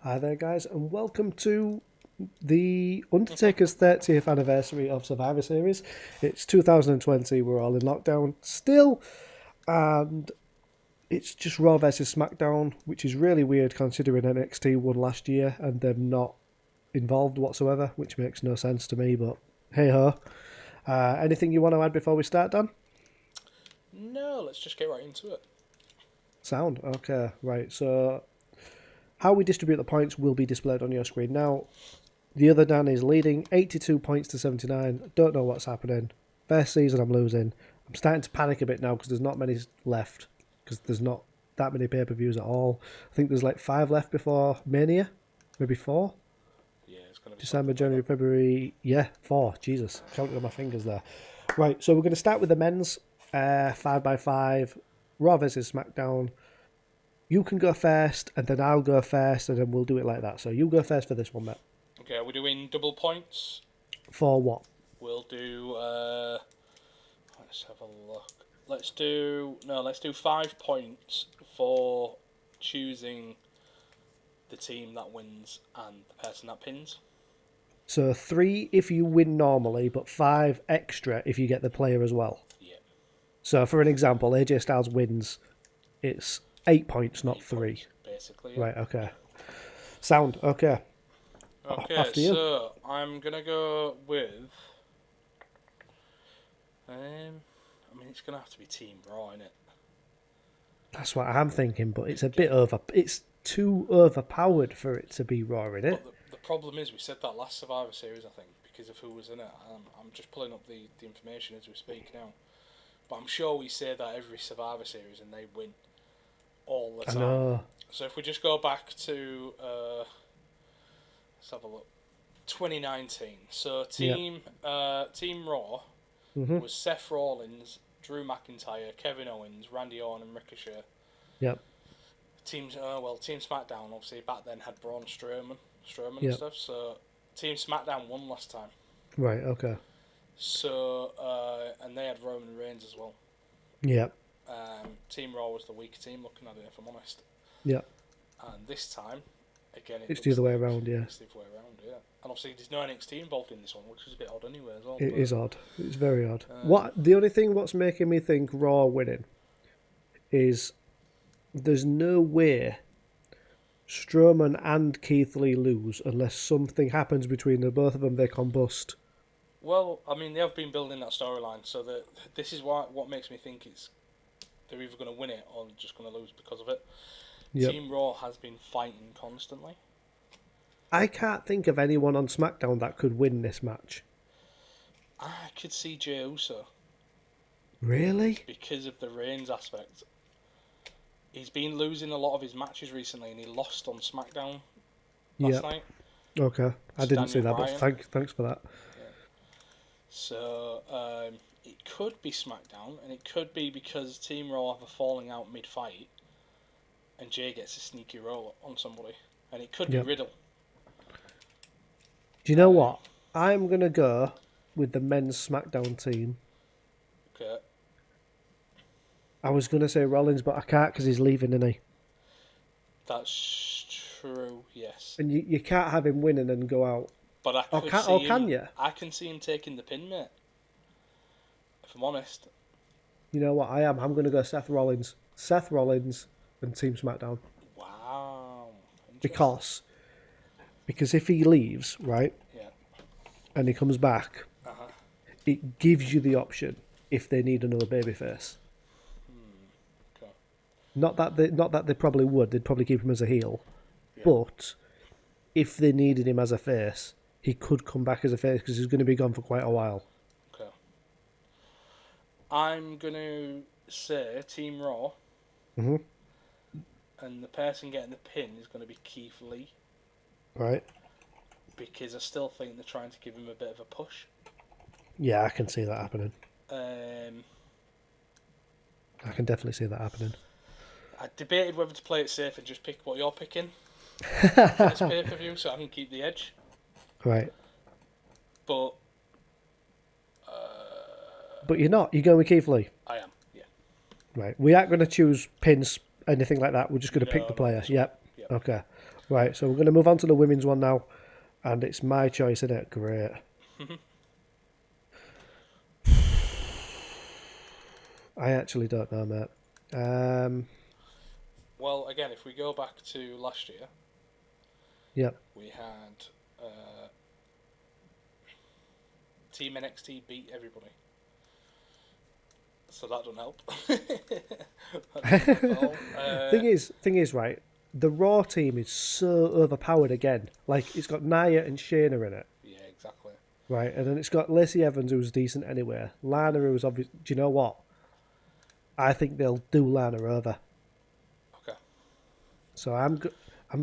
Hi there, guys, and welcome to the Undertaker's 30th anniversary of Survivor Series. It's 2020, we're all in lockdown still, and it's just Raw versus Smackdown, which is really weird considering NXT won last year and they're not involved whatsoever, which makes no sense to me, but hey ho. Anything you want to add before we start, Dan? No, let's just get right into it. Sound? Okay, right, so how we distribute the points will be displayed on your screen. Now, the other Dan is leading 82 points to 79. Don't know what's happening. First season I'm losing. I'm starting to panic a bit now because there's not many left. Because there's not that many pay-per-views at all. I think there's like 5 left before Mania. Maybe 4. Yeah, it's going to be December, January, February. Yeah, 4. Jesus. Counting on my fingers there. Right, so we're going to start with the men's 5x5. Raw versus SmackDown. You can go first, and then I'll go first, and then we'll do it like that. So you go first for this one, Matt. Okay, are we doing double points? For what? We'll do, let's have a look. Let's do 5 points for choosing the team that wins and the person that pins. So 3 if you win normally, but 5 extra if you get the player as well. Yeah. So for an example, AJ Styles wins, it's 8 points, not 3. Points, basically. Yeah. Right, okay. Sound, okay. Okay, After you. so I'm going to go with... it's going to have to be Team Raw, innit? That's what I'm thinking, but it's a bit it's too overpowered for it to be Raw, innit? But the problem is, we said that last Survivor Series, I think, because of who was in it. I'm just pulling up the information as we speak now. But I'm sure we say that every Survivor Series and they win all the time. I know. So if we just go back to, let's have a look, 2019. So Team Raw was Seth Rollins, Drew McIntyre, Kevin Owens, Randy Orton, and Ricochet. Yep. Team SmackDown obviously back then had Braun Strowman and stuff. So Team SmackDown won last time. Right, okay. So and they had Roman Reigns as well. Yep. Team Raw was the weaker team, looking at it, if I'm honest. Yep. And this time, again, It's the other way around, yeah. It's the other way around, yeah. And obviously, there's no NXT involved in this one, which is a bit odd anyway as well. It is odd. It's very odd. The only thing what's making me think Raw winning is there's no way Strowman and Keith Lee lose unless something happens between the both of them. They combust. Well, I mean, they have been building that storyline, so that this is what makes me think they're either going to win it or just going to lose because of it. Yep. Team Raw has been fighting constantly. I can't think of anyone on SmackDown that could win this match. I could see Jey Uso. Really? Because of the Reigns aspect. He's been losing a lot of his matches recently, and he lost on SmackDown last night. Okay, I didn't see that, but thanks for that. Yeah. So it could be SmackDown, and it could be because Team Raw have a falling out mid-fight, and Jey gets a sneaky roll on somebody, and it could be Riddle. Do you know what? I'm going to go with the men's SmackDown team. Okay. I was going to say Rollins, but I can't because he's leaving, isn't he? That's true, yes. And you can't have him winning and go out. But I could can you? I can see him taking the pin, mate. If I'm honest. You know what? I'm going to go Seth Rollins. Seth Rollins and Team SmackDown. Wow. Because if he leaves, right? Yeah. And he comes back, it gives you the option if they need another babyface. Okay. Not that they probably would. They'd probably keep him as a heel. Yeah. But if they needed him as a face, he could come back as a face because he's going to be gone for quite a while. Okay. I'm going to say Team Raw. Mm-hmm. And the person getting the pin is going to be Keith Lee. Right. Because I still think they're trying to give him a bit of a push. Yeah, I can see that happening. I can definitely see that happening. I debated whether to play it safe and just pick what you're picking for this pay-per-view so I can keep the edge. Right. But you're not. You're going with Keith Lee? I am, yeah. Right. We aren't going to choose pins, anything like that. We're just going to pick the player. Yep. Okay. Right, so we're going to move on to the women's one now. And it's my choice, isn't it? Great. I actually don't know, mate. Well, again, if we go back to last year, Yep. we had Team NXT beat everybody. So that doesn't help. That doesn't help at all. Thing is, right, the Raw team is so overpowered again. Like, it's got Nia and Shayna in it. Yeah, exactly. Right, and then it's got Lacey Evans, who's decent anyway. Lana, who's obvious. Do you know what? I think they'll do Lana over. Okay. So I'm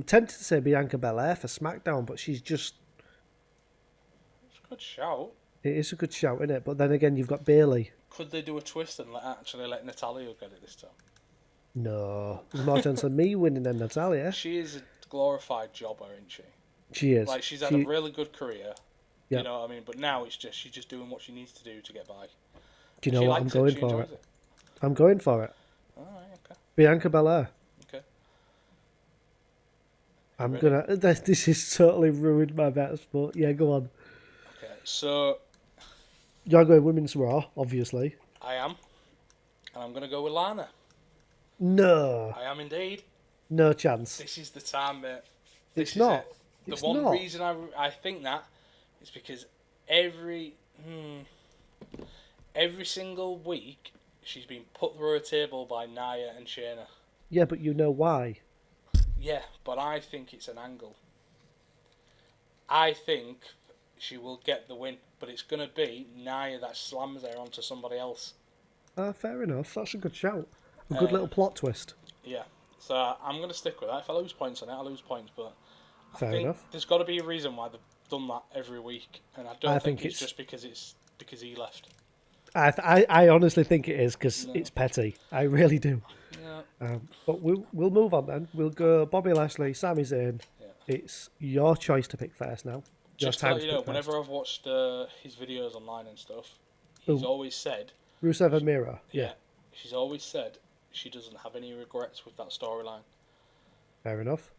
tempted to say Bianca Belair for SmackDown, but she's just... It's a good shout. It is a good shout, isn't it? But then again, you've got Bayley. Could they do a twist and actually let Natalya get it this time? No. There's more chance of me winning than Natalya. She is a glorified jobber, isn't she? She is. Like, she's had a really good career. Yeah. You know what I mean? But now she's just doing what she needs to do to get by. Do you know what? I'm going for it. I'm going for it. Alright, okay. Bianca Belair. Okay. I'm going to... This is totally ruined my bets, but yeah, go on. Okay, so... You're going Women's Raw, obviously. I am. And I'm going to go with Lana. No. I am indeed. No chance. This is the time, mate. It's not. The one reason I think that is because every single week she's been put through a table by Nia and Shayna. Yeah, but you know why. Yeah, but I think it's an angle. I think she will get the win, but it's going to be Nia that slams her onto somebody else. Fair enough. That's a good shout. A good little plot twist. Yeah. So I'm going to stick with that. If I lose points on it, I lose points, but Fair enough. There's got to be a reason why they've done that every week, and I don't think it's just because he left. I honestly think it is because it's petty. I really do. Yeah. But we'll move on then. We'll go Bobby Lashley, Sami Zayn. Yeah. It's your choice to pick first now. Just to let you know, whenever I've watched his videos online and stuff, he's always said... Rusev and Mira. Yeah. She's always said she doesn't have any regrets with that storyline. Fair enough.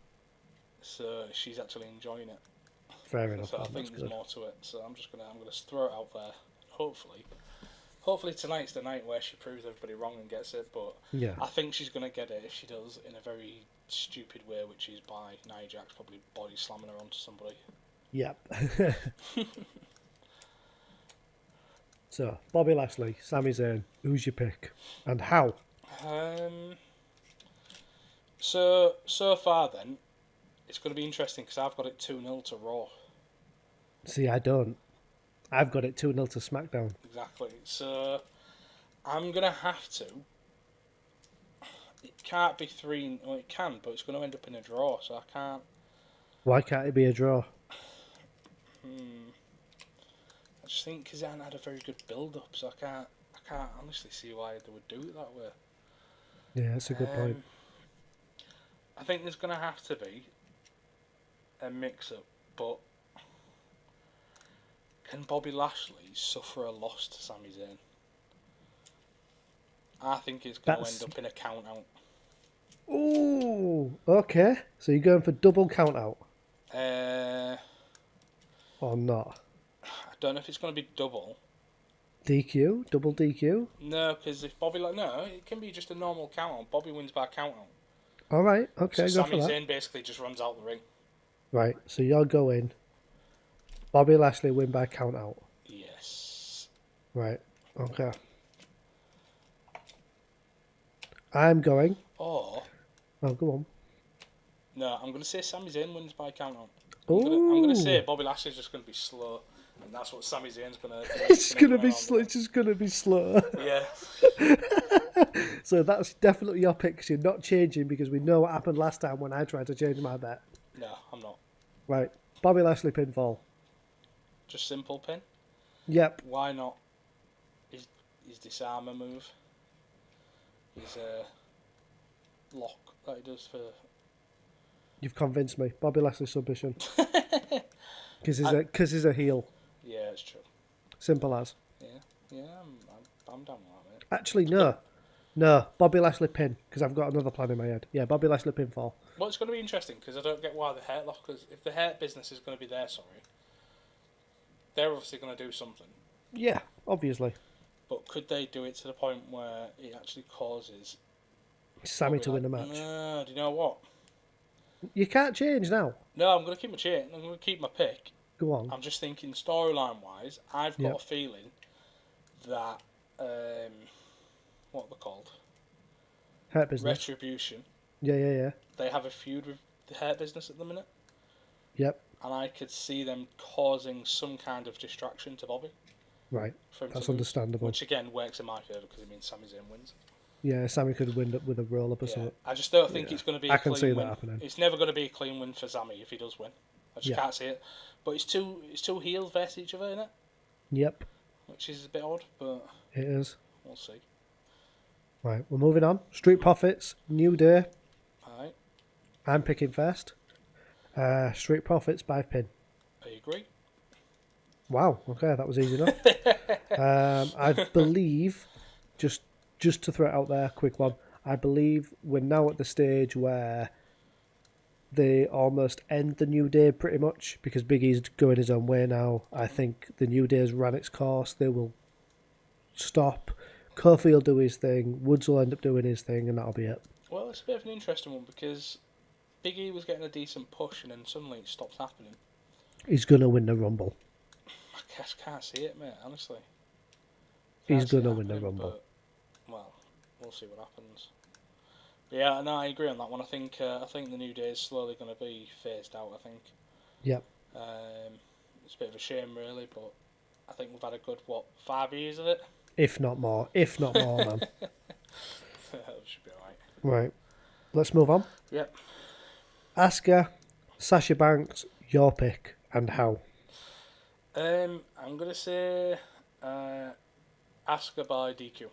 So she's actually enjoying it. Fair enough. So I think there's more to it. So I'm gonna throw it out there. Hopefully tonight's the night where she proves everybody wrong and gets it. But yeah, I think she's gonna get it if she does in a very stupid way, which is by Nia Jax probably body slamming her onto somebody. Yep. So Bobby Lashley, Sami Zayn. Who's your pick and how? So far then, it's going to be interesting because I've got it 2-0 to Raw. See, I don't. I've got it 2-0 to SmackDown. Exactly. So I'm going to have to. It can't be 3. Well, it can, but it's going to end up in a draw, so I can't. Why can't it be a draw? I just think because it hasn't had a very good build-up, so I can't honestly see why they would do it that way. Yeah, that's a good point. I think there's going to have to be a mix-up, but can Bobby Lashley suffer a loss to Sami Zayn? I think it's going to end up in a count-out. Ooh, okay. So you're going for double count-out? Or not? I don't know if it's going to be double. DQ? Double DQ? No, because if Bobby... No, it can be just a normal count-out. Bobby wins by count-out. All right, okay, so go for that. Sami Zayn basically just runs out the ring. Right, so you're going Bobby Lashley win by count-out. Yes. Right, okay. I'm going... Or... Oh, go on. No, I'm going to say Sami Zayn wins by count-out. I'm going to say Bobby Lashley's just going to be slow, and that's what Sami Zayn's going to do. It's going to be slow. It's just going to be slow. Yeah. So that's definitely your pick, 'cause you're not changing, because we know what happened last time when I tried to change my bet. No, I'm not. Right. Bobby Lashley pinfall. Just simple pin? Yep. Why not? His disarmer move. His lock that he does for... You've convinced me. Bobby Lashley submission. Because he's a heel. Yeah, it's true. Simple as. Yeah, I'm down with that, mate. Actually, no. No, Bobby Lashley pin, because I've got another plan in my head. Yeah, Bobby Lashley pinfall. Well, it's going to be interesting because I don't get why the Hurt Lock. Because if the Hurt business is going to be there, they're obviously going to do something. Yeah, obviously. But could they do it to the point where it actually causes Sami to win the match? No, do you know what? You can't change now. No, I'm going to keep my chain. I'm going to keep my pick. Go on. I'm just thinking storyline-wise, I've got a feeling that, what they're called? Hurt Business. Retribution. Yeah. They have a feud with the Hurt Business at the minute. Yep. And I could see them causing some kind of distraction to Bobby. Right. That's understandable. Which again works in my favour because it means Sami Zayn wins. Yeah, Sami could win with a roll up or something. I just don't think it's going to be a clean win. I can see that happening. It's never going to be a clean win for Sami if he does win. I just can't see it. But it's two heels versus each other, isn't it? Yep. Which is a bit odd, but it is. We'll see. Right, we're moving on. Street Profits, New Day. Alright. I'm picking first. Street Profits by pin. I agree. Wow, okay, that was easy enough. I believe, just to throw it out there, quick one, I believe we're now at the stage where they almost end the New Day pretty much, because Big E's going his own way now. I think the New Day's ran its course. They will stop. Kofi will do his thing. Woods will end up doing his thing, and that'll be it. Well, it's a bit of an interesting one, because Big E was getting a decent push, and then suddenly it stops happening. He's going to win the Rumble. I guess can't see it, mate, honestly. He's going to win the Rumble. But, well, we'll see what happens. But yeah, no, I agree on that one. I think the New Day is slowly going to be phased out, I think. Yep. It's a bit of a shame, really, but I think we've had a good, 5 years of it? If not more, man. That should be alright. Right. Let's move on. Yep. Asuka, Sasha Banks, your pick, and how? I'm going to say Asuka by DQ.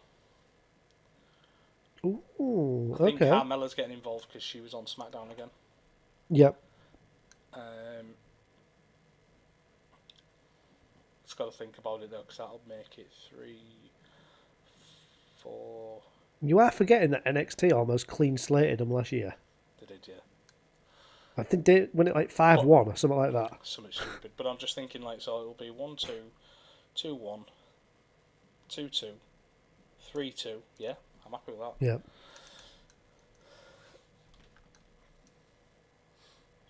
Ooh, I think Carmella's getting involved because she was on Smackdown again. Yep. Just got to think about it though, because that'll make it 3, 4. You are forgetting that NXT almost clean slated them last year. They did, yeah. I think they won it like 5-1 or something like that. Something stupid, but I'm just thinking so it'll be 1-2, 2-1, 2-2, 3-2. Yeah, I'm happy with that. Yeah.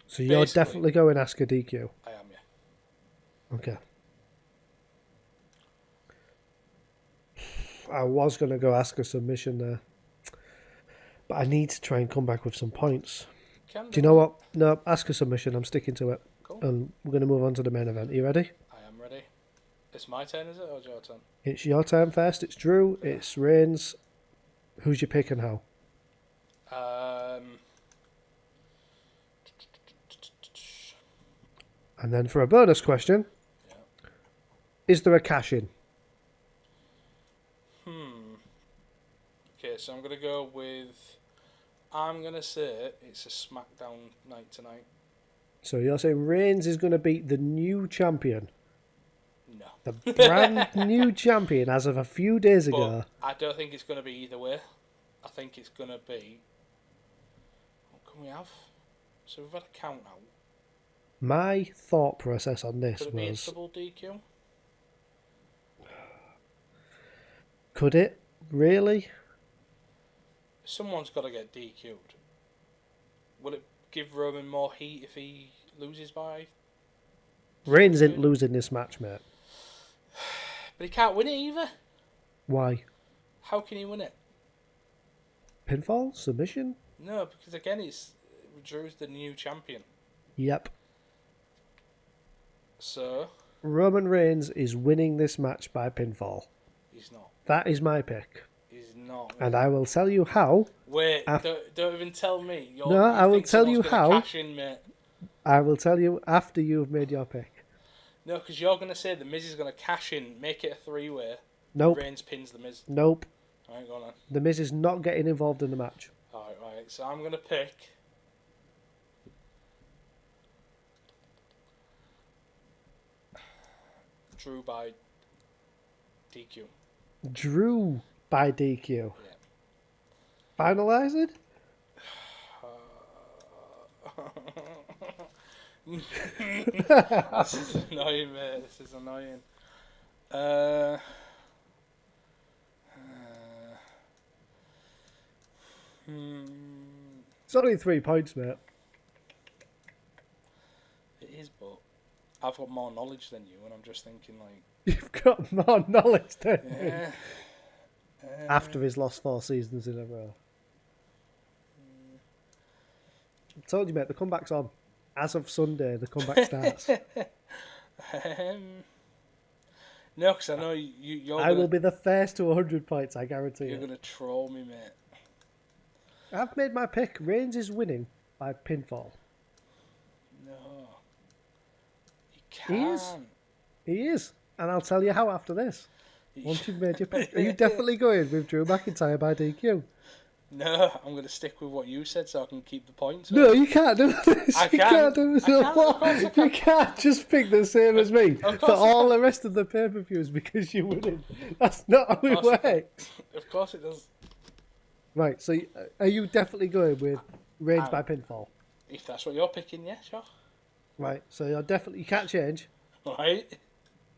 So you're definitely going Asuka DQ? I am, yeah. Okay. I was going to go Asuka submission there. But I need to try and come back with some points. Do you know what? No, Asuka submission. I'm sticking to it. Cool. And we're going to move on to the main event. Are you ready? I am ready. It's my turn, is it, or your turn? It's your turn first. It's Drew. Yeah. It's Reigns. Who's your pick and how? And then for a bonus question, is there a cash-in? Okay, so I'm going to go with... I'm going to say it's a Smackdown night tonight. So you're saying Reigns is going to beat the new champion? No. The brand new champion as of a few days ago. I don't think it's going to be either way. I think it's going to be... What can we have? So we've had a count out. My thought process on this Could it be a double DQ? Could it? Really? Someone's got to get DQ'd. Will it give Roman more heat if he loses by... Reigns isn't losing this match, mate. But he can't win it either. Why? How can he win it? Pinfall? Submission? No, because again, Drew's the new champion. Yep. So? Roman Reigns is winning this match by pinfall. He's not. That is my pick. He's not. And I will tell you how. Wait, don't even tell me. I will tell you how. Cash in, mate. I will tell you after you've made your pick. No, because you're going to say the Miz is going to cash in, make it a 3-way. Nope. Reigns pins the Miz. Nope. Alright, go on then. The Miz is not getting involved in the match. Alright, so I'm going to pick... Drew by DQ. Drew by DQ. Yeah. Finalising? This is annoying, mate. This is annoying. It's only 3 points, mate. It is, but I've got more knowledge than you, and I'm just thinking like. You've got more knowledge than me. Yeah. After he's lost 4 seasons in a row. I told you, mate, the comeback's on. As of Sunday, the comeback starts. No, because I know you're. I will be the first to 100 points, I guarantee You're you. going to troll me, mate. I've made my pick. Reigns is winning by pinfall. No. You He is. can't. He is. And I'll tell you how after this. Once you've made your pick. Are you definitely going with Drew McIntyre by DQ? No, I'm going to stick with what you said so I can keep the points. No, you can't do this. I You can. can't do this. I can. You can't just pick the same as me Of for course I all can. the rest of the pay-per-views because you're winning. That's not how it works. Of course it does. Right, so are you definitely going with Reigns by pinfall? If that's what you're picking, yeah, sure. Right, so you're definitely, you can't change. Right.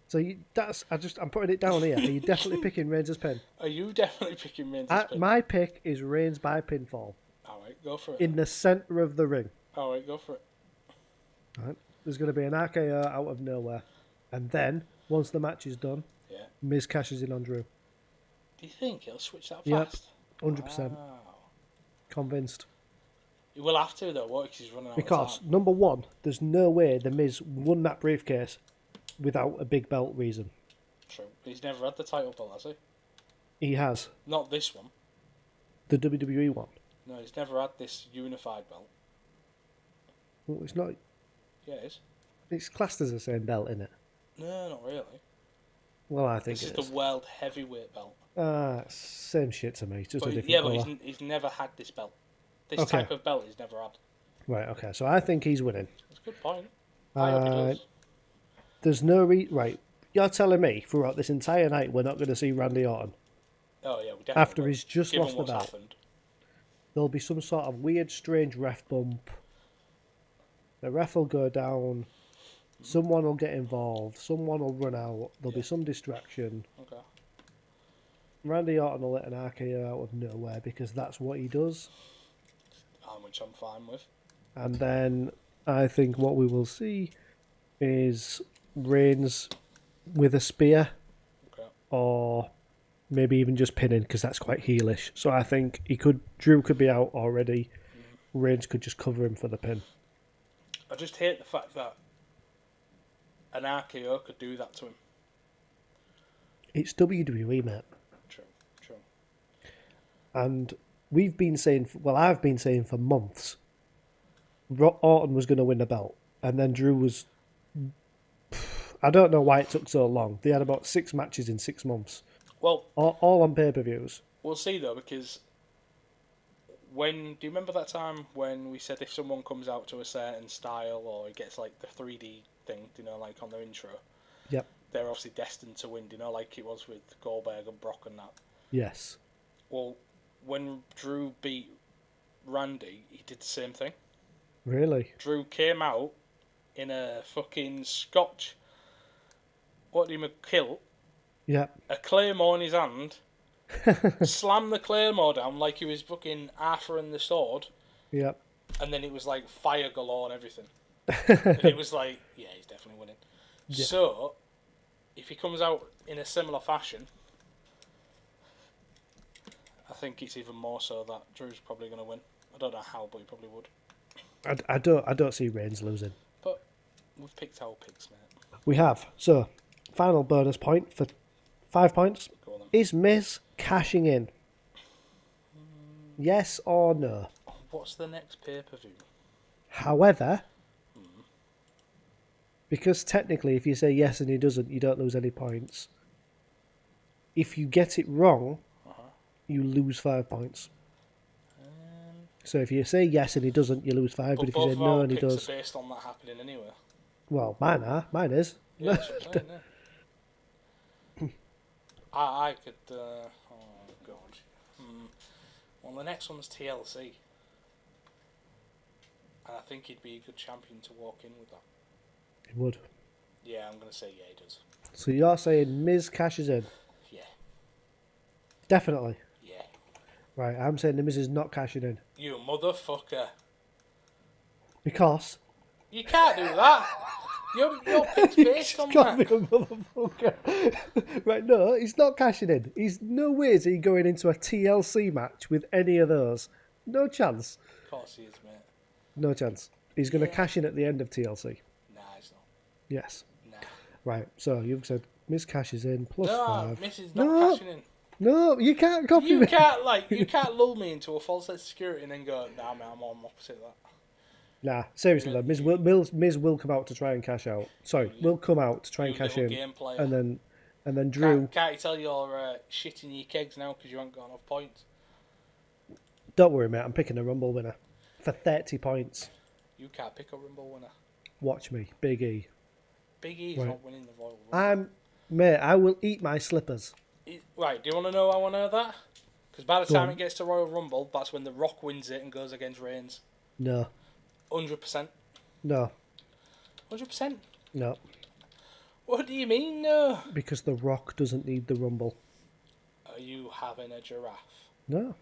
So I'm putting it down here. Are you definitely picking Reigns as pin? Are you definitely picking Reigns as pin? My pick is Reigns by pinfall. Alright, go for it. In the centre of the ring. Alright, go for it. Right. There's going to be an RKO out of nowhere. And then, once the match is done, Yeah. Miz cashes in on Drew. Do you think he'll switch that Yep. fast? 100%. Wow. Convinced. He will have to, though, won't he? 'Cause he's running out of Because, time. number one, there's no way the Miz won that briefcase without a big belt reason. True. He's never had the title belt, has he? He has. Not this one. The WWE one. No, he's never had this unified belt. Well, it's not. Yeah, it is. It's classed as the same belt, isn't it? No, not really. Well, I think This is it is. the world heavyweight belt. Same shit to me. Just a different yeah, colour. but he's never had this belt. This Okay. type of belt he's never had. Right, okay. So I think he's winning. That's a good point. I hope he does. There's no Right. You're telling me throughout this entire night we're not going to see Randy Orton? Oh, yeah, we definitely After will, he's just given lost the what's belt. happened. There'll be some sort of weird, strange ref bump. The ref will go down. Someone will get involved. Someone will run out. There'll be some distraction. Okay. Randy Orton will let an RKO out of nowhere because that's what he does. Which I'm fine with. And then I think what we will see is Reigns with a spear, Okay. or maybe even just pinning because that's quite heelish. So I think Drew could be out already. Reigns could just cover him for the pin. I just hate the fact that an RKO could do that to him. It's WWE, mate. True. And I've been saying for months, Orton was going to win the belt, and then Drew was. I don't know why it took so long. They had about 6 matches in 6 months, Well, all on pay-per-views. we'll see though, because do you remember that time when we said if someone comes out to a certain style or it gets like the 3D thing, like on their intro, Yep. they're obviously destined to win, like it was with Goldberg and Brock and that. Yes. Well, when Drew beat Randy, he did the same thing. Really? Drew came out in a fucking Scotch, kilt, Yep. a claymore in his hand, slammed the claymore down like he was fucking Arthur and the sword, Yep. and then it was like fire galore and everything. And it was like, yeah, he's definitely winning. Yeah. So, if he comes out in a similar fashion, I think it's even more so that Drew's probably going to win. I don't know how, but he probably would. I don't see Reigns losing. But we've picked our picks, mate. We have. So, final bonus point for 5 points. Go on then. Is Miz cashing in? Yes or no? What's the next pay-per-view? However, because technically if you say yes and he doesn't, you don't lose any points. If you get it wrong, you lose 5 points. So if you say yes and he doesn't, you lose 5. But if you say no and he does... are based on that happening anyway. Well, mine are. Mine is. Yeah, that's what I'm saying, yeah. I could... oh, God. Well, the next one's TLC. And I think he'd be a good champion to walk in with that. He would. Yeah, I'm going to say yeah, he does. So you're saying Miz cashes in? Yeah. Definitely? Yeah. Right, I'm saying the Miz is not cashing in. You motherfucker. Because? You can't do that. Your pick's based on Got me that. a motherfucker. Right, no, he's not cashing in. He's no way is he going into a TLC match with any of those. No chance. Of course he is, mate. No chance. He's going to cash in at the end of TLC. Nah, he's not. Yes. Nah. Right, so you've said Miz cashes in plus No, 5. Miz is not cashing in. No, you can't copy You me. can't lull me into a false sense of security and then go, nah, man, I'm on opposite of that. Nah, seriously though, Miz will come out to try and cash out. Sorry, will come out to try and cash in, Game player. and then Drew. Can't you tell you're shitting your kegs now because you haven't got enough points? Don't worry, mate. I'm picking a Rumble winner for 30 points. You can't pick a Rumble winner. Watch me, Big E. Big E's not winning the Royal Rumble. Mate, I will eat my slippers. Right, do you want to know how I know that? Because by the time it gets to Royal Rumble, that's when The Rock wins it and goes against Reigns. No. 100%. No. 100%? No. What do you mean, no? Because The Rock doesn't need the Rumble. Are you having a giraffe? No.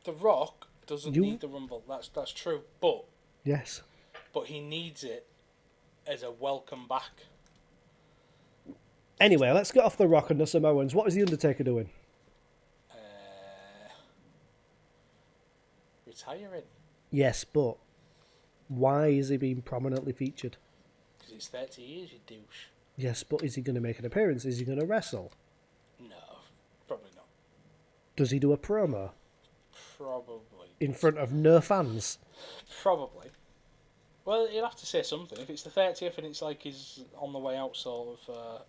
The Rock doesn't need the Rumble. That's true. But Yes. But he needs it as a welcome back. Anyway, let's get off The Rock and the Samoans. What is The Undertaker doing? Retiring. Yes, but why is he being prominently featured? Because it's 30 years, you douche. Yes, but is he going to make an appearance? Is he going to wrestle? No, probably not. Does he do a promo? Probably. In front of no fans? Probably. Well, he'll have to say something. If it's the 30th and it's like he's on the way out sort of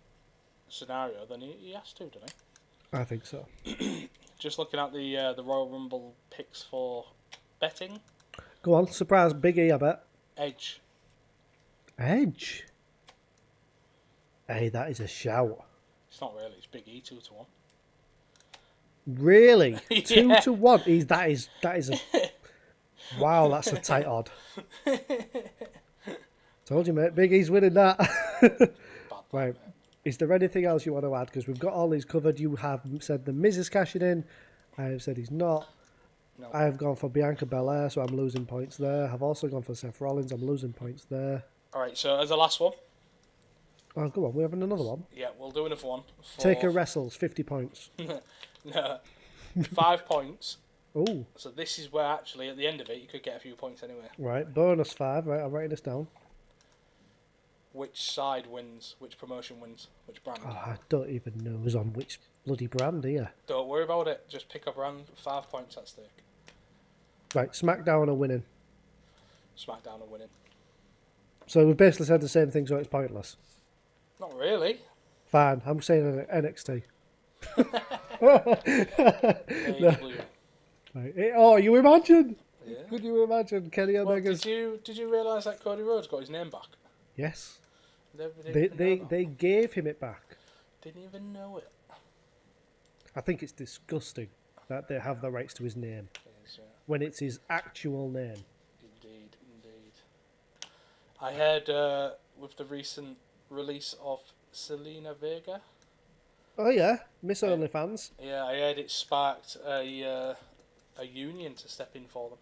scenario, then he has to, doesn't he? I think so. Just looking at the Royal Rumble picks for betting. Go on, surprise Big E, I bet. Edge. Edge? Hey, that is a shout. It's not really. It's Big E 2-1. Really? Yeah. 2-1? That is a... Wow, that's a tight odd. Told you, mate. Big E's winning that. Right. Mate. Is there anything else you want to add? Because we've got all these covered. You have said the Miz is cashing in. I have said he's not. No. I have gone for Bianca Belair, so I'm losing points there. I've also gone for Seth Rollins. I'm losing points there. All right, so as the last one. Oh, go on. We're having another one. Yeah, we'll do another one. Taker wrestles, 50 points. No, 5 points. Oh. So this is where actually at the end of it you could get a few points anyway. Right, bonus 5. Right, I'm writing this down. Which side wins? Which promotion wins? Which brand? Oh, I don't even know who's on which bloody brand here. Don't worry about it. Just pick a brand. 5 points at stake. Right, SmackDown are winning. Smackdown are winning. So we've basically said the same thing, so it's pointless. Not really. Fine, I'm saying NXT. AEW. Right. Oh, you imagine? Yeah. Could you imagine Kenny Well, Omega's... did you realise that Cody Rhodes got his name back? Yes. They gave him it back. didn't even know it. I think it's disgusting that they have the rights to his name Yes, yeah. when it's his actual name. Indeed. I heard with the recent release of Selena Vega. Oh yeah, Miss OnlyFans. Yeah, I heard it sparked a union to step in for them.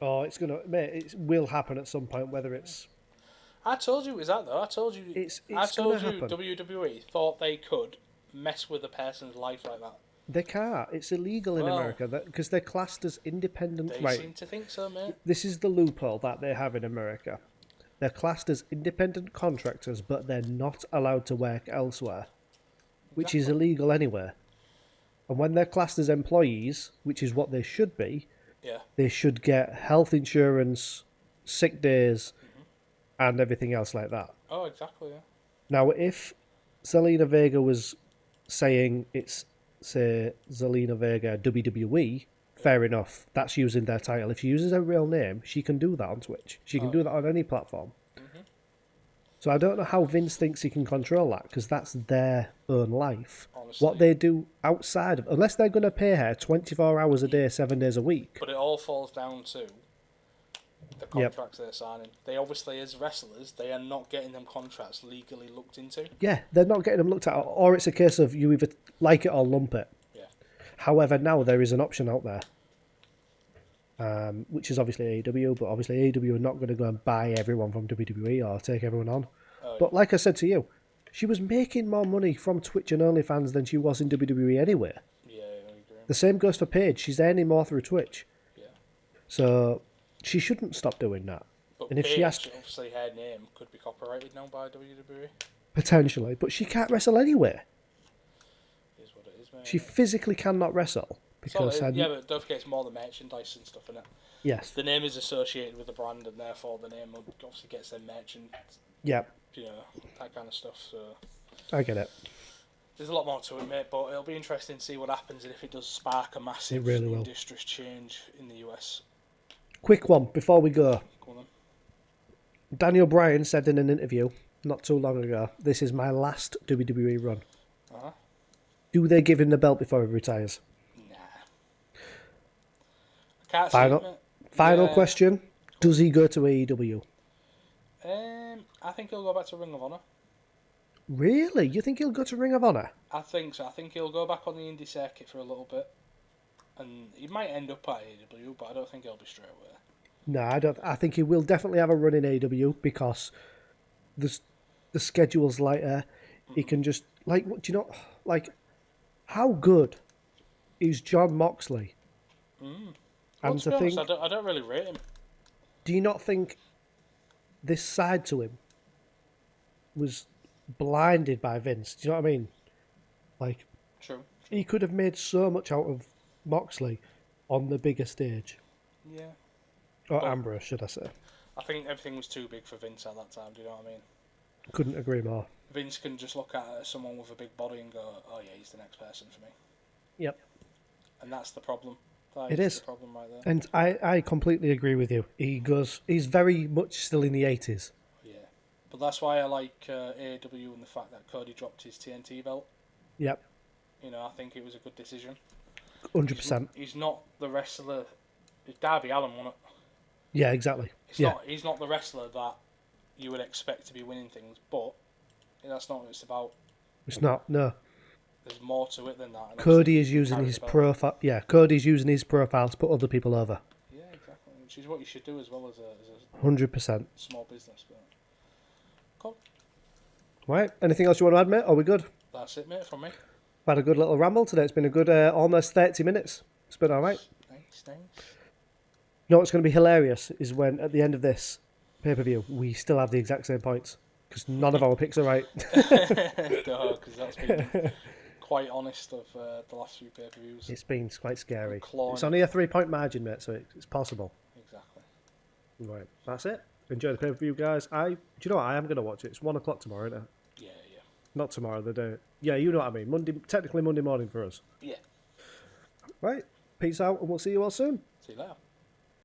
Oh, it's gonna, mate. It will happen at some point. Whether it's, I told you it was that though. I told you. I told you happen. WWE thought they could mess with a person's life like that. They can't. It's illegal in America because they're classed as independent. They right. seem to think so, mate. This is the loophole that they have in America. They're classed as independent contractors, but they're not allowed to work elsewhere, which is illegal anywhere. And when they're classed as employees, which is what they should be, they should get health insurance, sick days, and everything else like that. Oh, exactly, yeah. Now, if Zelina Vega was saying it's, say, Zelina Vega WWE, fair enough. That's using their title. If she uses her real name, she can do that on Twitch. She can do that on any platform. So I don't know how Vince thinks he can control that, because that's their own life. Honestly. What they do outside of, unless they're going to pay her 24 hours a day, 7 days a week. But it all falls down to the contracts they're signing. They obviously, as wrestlers, they are not getting them contracts legally looked into. Yeah, they're not getting them looked at, or it's a case of you either like it or lump it. Yeah. However, now there is an option out there, which is obviously AEW, but obviously AEW are not going to go and buy everyone from WWE or take everyone on. Oh, but like I said to you, she was making more money from Twitch and OnlyFans than she was in WWE anyway. Yeah, I agree. The same goes for Paige. She's earning more through Twitch. Yeah. So she shouldn't stop doing that. But And if Paige, she has obviously her name could be copyrighted now by WWE. potentially, but she can't wrestle anyway. Is what it is, mate. She physically cannot wrestle because yeah, but don't forget it's more the merchandise and stuff in it. yes, The name is associated with the brand, and therefore the name obviously gets their merchant. yeah, You know, that kind of stuff. So I get it. there's a lot more to it, mate. But it'll be interesting to see what happens and if it does spark a massive It really will. industry change in the US. Quick one before we go. Go on then. Daniel Bryan said in an interview not too long ago, "This is my last WWE run." Uh-huh. Do they give him the belt before he retires? Nah. I can't see it, Final Yeah. question: does he go to AEW? I think he'll go back to Ring of Honor. Really? You think he'll go to Ring of Honor? I think so. I think he'll go back on the indie circuit for a little bit. And he might end up at AEW, but I don't think he'll be straight away. No, I don't. I think he will definitely have a run in AEW because the schedule's lighter. He can just what do you know? Like, how good is John Moxley? Well, And to to be honest, think, I don't really rate him. do you not think this side to him was blinded by Vince? Do you know what I mean? Like, True. he could have made so much out of Moxley on the bigger stage. Yeah. Or Ambrose, should I say. I think everything was too big for Vince at that time, do you know what I mean? Couldn't agree more. Vince can just look at someone with a big body and go, oh yeah, he's the next person for me. Yep. And that's the problem. That It is. the problem right there. And I completely agree with you. He's very much still in the 80s. Yeah. But that's why I like AEW and the fact that Cody dropped his TNT belt. Yep. You know, I think it was a good decision. 100%. He's not the wrestler. Darby Allin won it. Yeah, exactly. He's not the wrestler that you would expect to be winning things, but that's not what it's about. It's not, no. There's more to it than that. And Cody is using his profile. Yeah, Cody's using his profile to put other people over. Yeah, exactly. Which is what you should do as well as a 100%. small business. But cool. Right. Anything else you want to add, mate? Are we good? That's it, mate, from me. We've had a good little ramble today. It's been a good almost 30 minutes. It's been all right. Nice. You know what's going to be hilarious is when at the end of this pay-per-view we still have the exact same points because none of our picks are right. No, because that's been quite honest of the last few pay-per-views. It's been quite scary. Clawing It's only a 3-point margin, mate, so it's possible. Exactly. Right, that's it. Enjoy the pay-per-view, guys. Do you know what? I am going to watch it. It's 1 o'clock tomorrow, isn't it? Yeah. Not tomorrow, the day. Yeah, you know what I mean. Technically Monday morning for us. Yeah. Right, peace out, and we'll see you all soon. See you later.